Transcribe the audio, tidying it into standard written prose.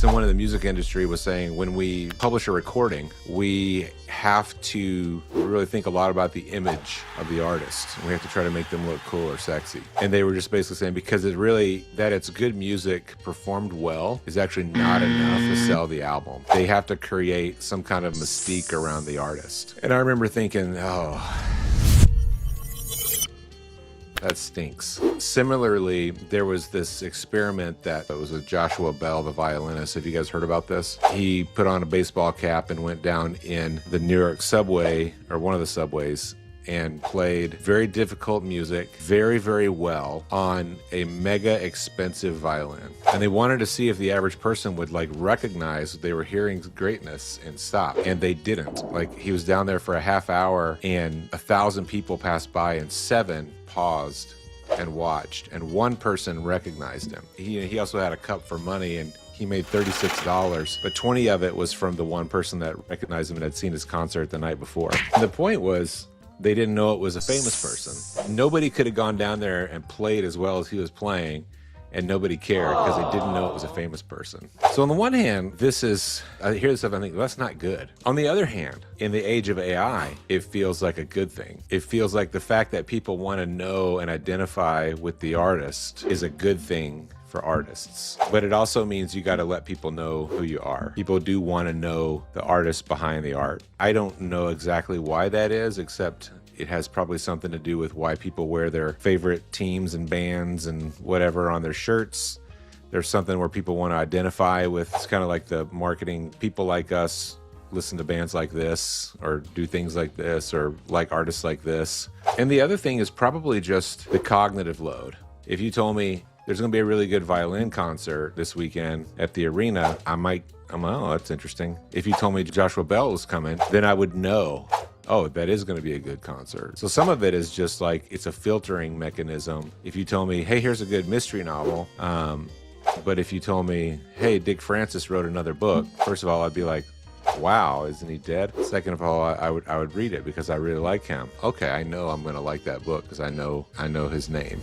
Someone in the music industry was saying when we publish a recording, we have to really think a lot about the image of the artist. We have to try to make them look cool or sexy. And they were just basically saying because that it's good music performed well is actually not enough to sell the album. They have to create some kind of mystique around the artist. And I remember thinking, oh, that stinks. Similarly, there was this experiment that was with Joshua Bell, the violinist. Have you guys heard about this? He put on a baseball cap and went down in the New York subway, or one of the subways, and played very difficult music very, very well on a mega expensive violin. And they wanted to see if the average person would recognize they were hearing greatness and stop. And they didn't. He was down there for a half hour and 1,000 people passed by and 7 paused and watched, and 1 person recognized him. He also had a cup for money, and he made $36, but 20 of it was from the 1 person that recognized him and had seen his concert the night before. And the point was, they didn't know it was a famous person. Nobody could have gone down there and played as well as he was playing, and nobody cared because they didn't know it was a famous person. So on the one hand, I hear this stuff, I think, well, that's not good. On the other hand, in the age of AI, it feels like a good thing. It feels like the fact that people want to know and identify with the artist is a good thing for artists. But it also means you got to let people know who you are. People do want to know the artist behind the art. I don't know exactly why that is, except it has probably something to do with why people wear their favorite teams and bands and whatever on their shirts. There's something where people want to identify with. It's kind of like the marketing. People like us listen to bands like this or do things like this or like artists like this. And the other thing is probably just the cognitive load. If you told me there's going to be a really good violin concert this weekend at the arena, I'm like, oh, that's interesting. If you told me Joshua Bell was coming, then I would know, oh, that is going to be a good concert. So some of it is just it's a filtering mechanism. If you told me, hey, here's a good mystery novel, but if you told me, hey, Dick Francis wrote another book, first of all, I'd be like, wow, isn't he dead? Second of all, I would read it because I really like him. Okay, I know I'm going to like that book because I know his name,